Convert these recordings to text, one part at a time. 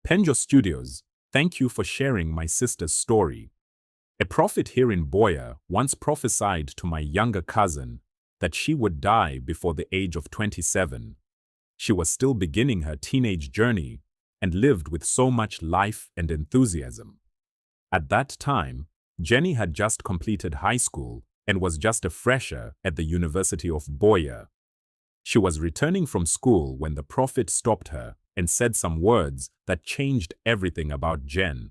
Penjo Studios, thank you for sharing my sister's story. A prophet here in Boya once prophesied to my younger cousin that she would die before the age of 27. She was still beginning her teenage journey and lived with so much life and enthusiasm. At that time, Jenny had just completed high school and was just a fresher at the University of Boya. She was returning from school when the prophet stopped her and said some words that changed everything about Jen.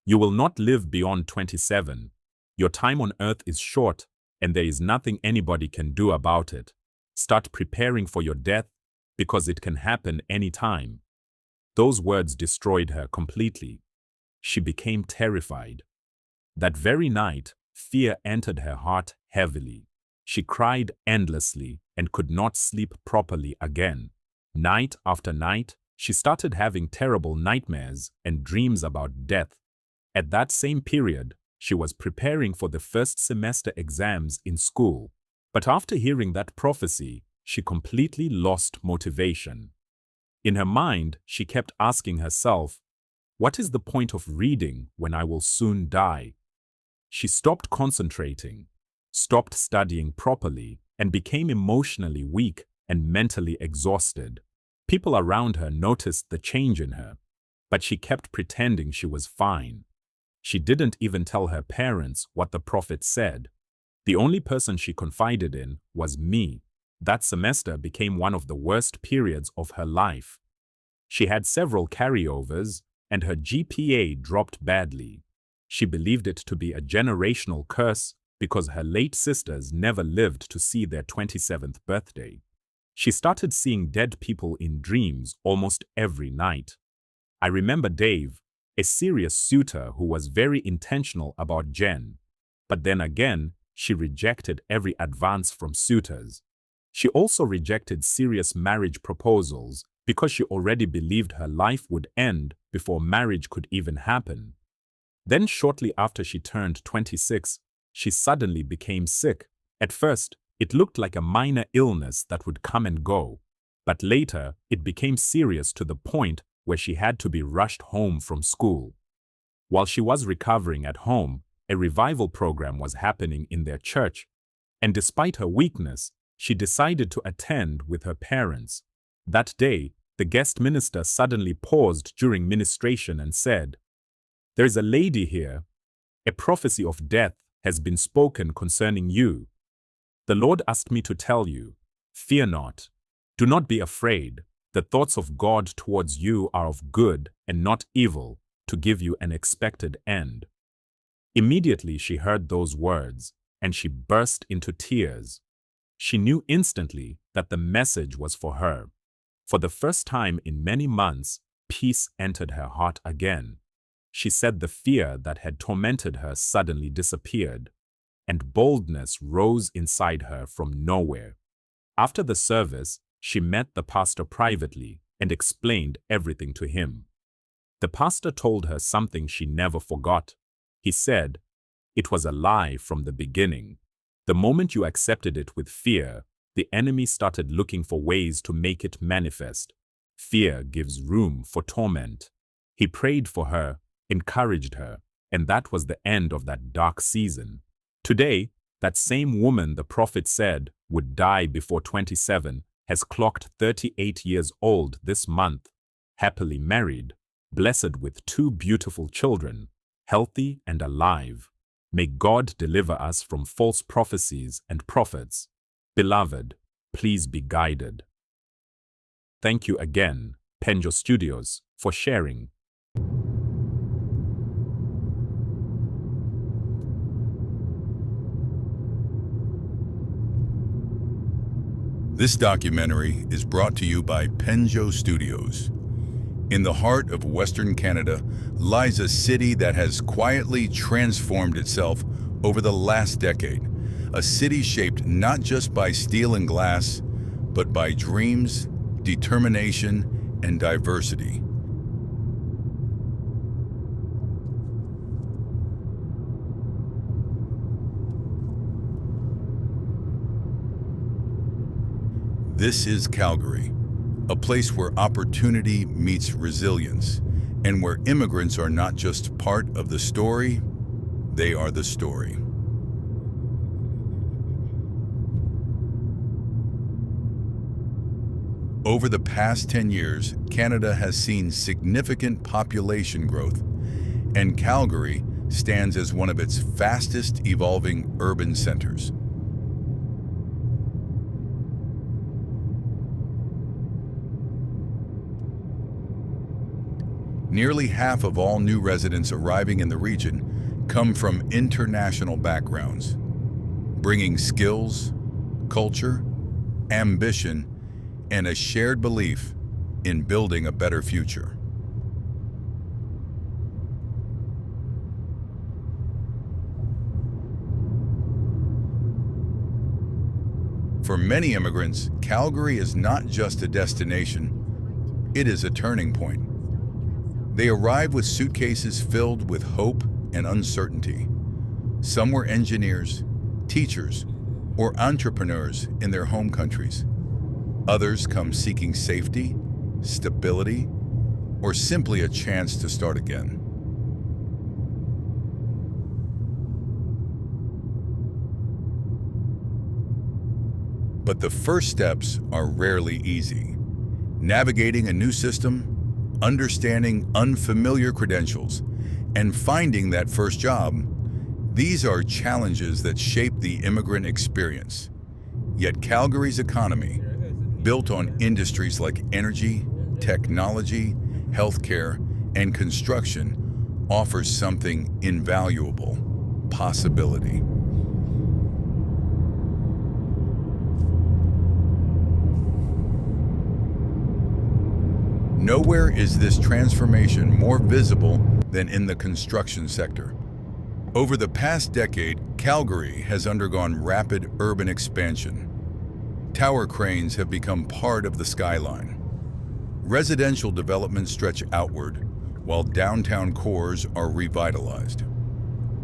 You will not live beyond 27. Your time on earth is short, and there is nothing anybody can do about it. Start preparing for your death, because it can happen any time. Those words destroyed her completely. She became terrified. That very night, fear entered her heart heavily. She cried endlessly and could not sleep properly again. Night after night, she started having terrible nightmares and dreams about death. At that same period, she was preparing for the first semester exams in school. But after hearing that prophecy, she completely lost motivation. In her mind, she kept asking herself, what is the point of reading when I will soon die? She stopped concentrating, stopped studying properly, and became emotionally weak and mentally exhausted. People around her noticed the change in her, but she kept pretending she was fine. She didn't even tell her parents what the prophet said. The only person she confided in was me. That semester became one of the worst periods of her life. She had several carryovers, and her GPA dropped badly. She believed it to be a generational curse because her late sisters never lived to see their 27th birthday. She started seeing dead people in dreams almost every night. I remember Dave, a serious suitor who was very intentional about Jen. But then again, she rejected every advance from suitors. She also rejected serious marriage proposals because she already believed her life would end before marriage could even happen. Then shortly after she turned 26, she suddenly became sick. At first, it looked like a minor illness that would come and go, but later it became serious to the point where she had to be rushed home from school. While she was recovering at home, a revival program was happening in their church, and despite her weakness, she decided to attend with her parents. That day, the guest minister suddenly paused during ministration and said, "There is a lady here. A prophecy of death has been spoken concerning you. The Lord asked me to tell you, fear not. Do not be afraid. The thoughts of God towards you are of good and not evil, to give you an expected end." Immediately she heard those words, and she burst into tears. She knew instantly that the message was for her. For the first time in many months, peace entered her heart again. She said the fear that had tormented her suddenly disappeared, and boldness rose inside her from nowhere. After the service, she met the pastor privately and explained everything to him. The pastor told her something she never forgot. He said, "It was a lie from the beginning. The moment you accepted it with fear, the enemy started looking for ways to make it manifest. Fear gives room for torment." He prayed for her, encouraged her, and that was the end of that dark season. Today, that same woman the prophet said would die before 27 has clocked 38 years old this month, happily married, blessed with 2 beautiful children, healthy and alive. May God deliver us from false prophecies and prophets. Beloved, please be guided. Thank you again, Penjo Studios, for sharing. This documentary is brought to you by Penjo Studios. In the heart of Western Canada lies a city that has quietly transformed itself over the last decade. A city shaped not just by steel and glass, but by dreams, determination, and diversity. This is Calgary, a place where opportunity meets resilience and where immigrants are not just part of the story, they are the story. Over the past 10 years, Canada has seen significant population growth, and Calgary stands as one of its fastest evolving urban centers. Nearly half of all new residents arriving in the region come from international backgrounds, bringing skills, culture, ambition, and a shared belief in building a better future. For many immigrants, Calgary is not just a destination, it is a turning point. They arrive with suitcases filled with hope and uncertainty. Some were engineers, teachers, or entrepreneurs in their home countries. Others come seeking safety, stability, or simply a chance to start again. But the first steps are rarely easy. Navigating a new system, understanding unfamiliar credentials, and finding that first job, these are challenges that shape the immigrant experience. Yet Calgary's economy, built on industries like energy, technology, healthcare, and construction, offers something invaluable: possibility. Nowhere is this transformation more visible than in the construction sector. Over the past decade, Calgary has undergone rapid urban expansion. Tower cranes have become part of the skyline. Residential developments stretch outward, while downtown cores are revitalized.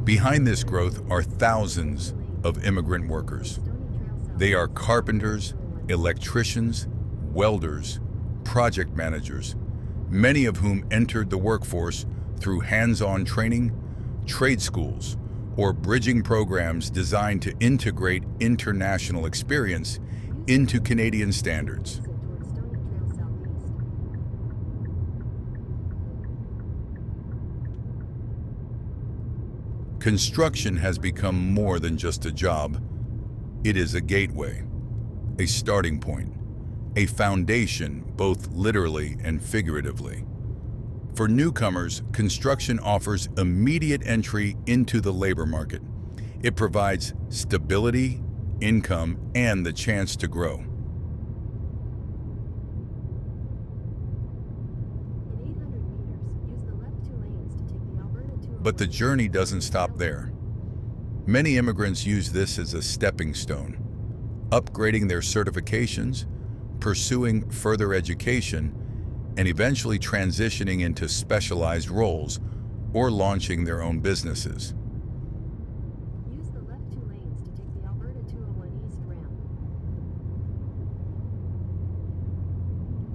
Behind this growth are thousands of immigrant workers. They are carpenters, electricians, welders, project managers, many of whom entered the workforce through hands-on training, trade schools, or bridging programs designed to integrate international experience into Canadian standards. Construction has become more than just a job. It is a gateway, a starting point, a foundation, both literally and figuratively. For newcomers, construction offers immediate entry into the labor market. It provides stability, income, and the chance to grow. But the journey doesn't stop there. Many immigrants use this as a stepping stone, upgrading their certifications, pursuing further education, and eventually transitioning into specialized roles or launching their own businesses. Use the left 2 lanes to take the Alberta 201 East ramp.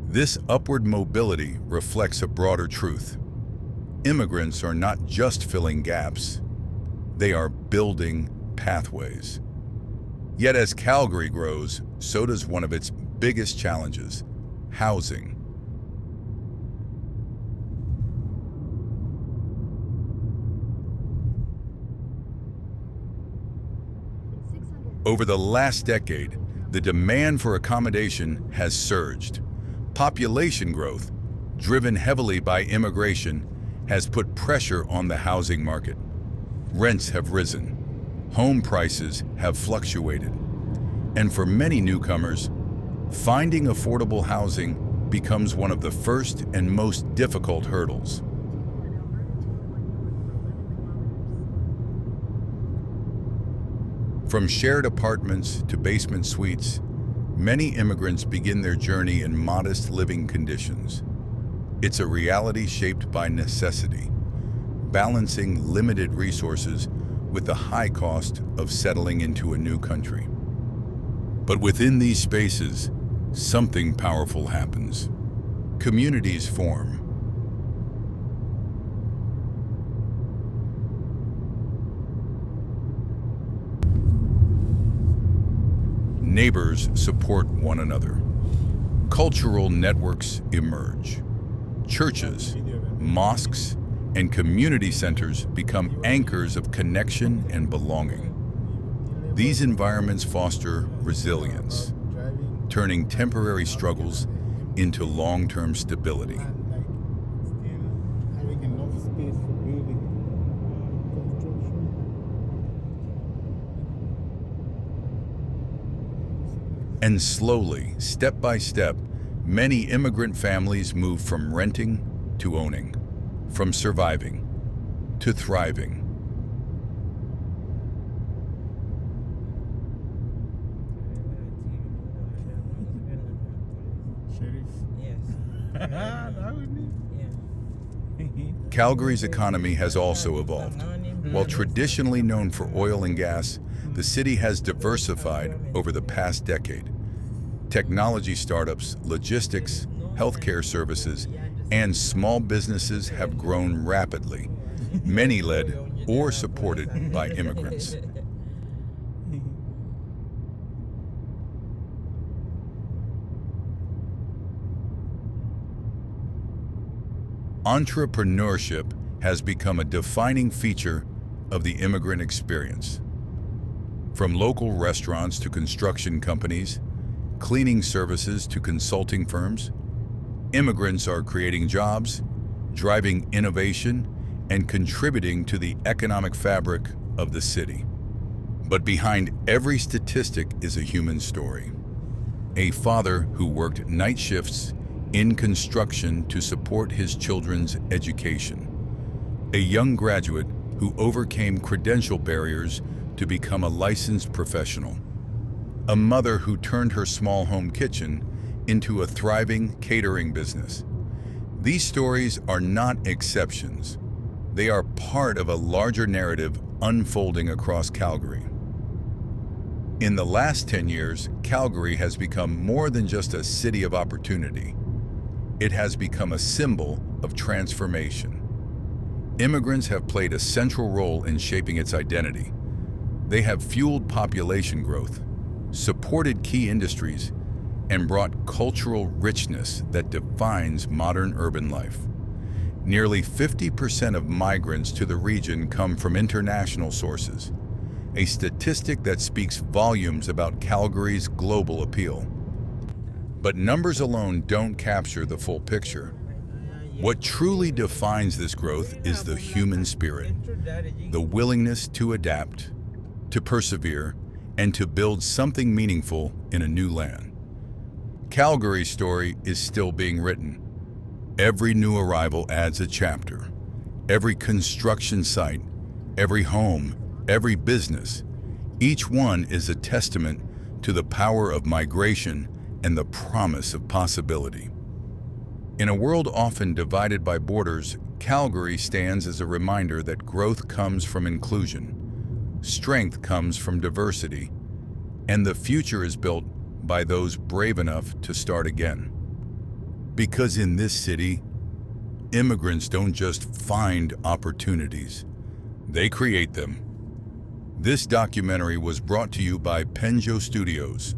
This upward mobility reflects a broader truth. Immigrants are not just filling gaps, they are building pathways. Yet as Calgary grows, so does one of its biggest challenges: housing. Over the last decade, the demand for accommodation has surged. Population growth, driven heavily by immigration, has put pressure on the housing market. Rents have risen, home prices have fluctuated, and for many newcomers, finding affordable housing becomes one of the first and most difficult hurdles. From shared apartments to basement suites, many immigrants begin their journey in modest living conditions. It's a reality shaped by necessity, balancing limited resources with the high cost of settling into a new country. But within these spaces, something powerful happens. Communities form. Neighbors support one another. Cultural networks emerge. Churches, mosques, and community centers become anchors of connection and belonging. These environments foster resilience, turning temporary struggles into long-term stability. And slowly, step by step, many immigrant families move from renting to owning, from surviving to thriving. Calgary's economy has also evolved. While traditionally known for oil and gas, the city has diversified over the past decade. Technology startups, logistics, healthcare services, and small businesses have grown rapidly, many led or supported by immigrants. Entrepreneurship has become a defining feature of the immigrant experience. From local restaurants to construction companies, cleaning services to consulting firms, immigrants are creating jobs, driving innovation, and contributing to the economic fabric of the city. But behind every statistic is a human story. A father who worked night shifts in construction to support his children's education. A young graduate who overcame credential barriers to become a licensed professional. A mother who turned her small home kitchen into a thriving catering business. These stories are not exceptions. They are part of a larger narrative unfolding across Calgary. In the last 10 years, Calgary has become more than just a city of opportunity. It has become a symbol of transformation. Immigrants have played a central role in shaping its identity. They have fueled population growth, supported key industries, and brought cultural richness that defines modern urban life. Nearly 50% of migrants to the region come from international sources, a statistic that speaks volumes about Calgary's global appeal. But numbers alone don't capture the full picture. What truly defines this growth is the human spirit, the willingness to adapt, to persevere, and to build something meaningful in a new land. Calgary's story is still being written. Every new arrival adds a chapter. Every construction site, every home, every business, each one is a testament to the power of migration and the promise of possibility. In a world often divided by borders, Calgary stands as a reminder that growth comes from inclusion, strength comes from diversity, and the future is built by those brave enough to start again. Because in this city, immigrants don't just find opportunities, they create them. This documentary was brought to you by Penjo Studios.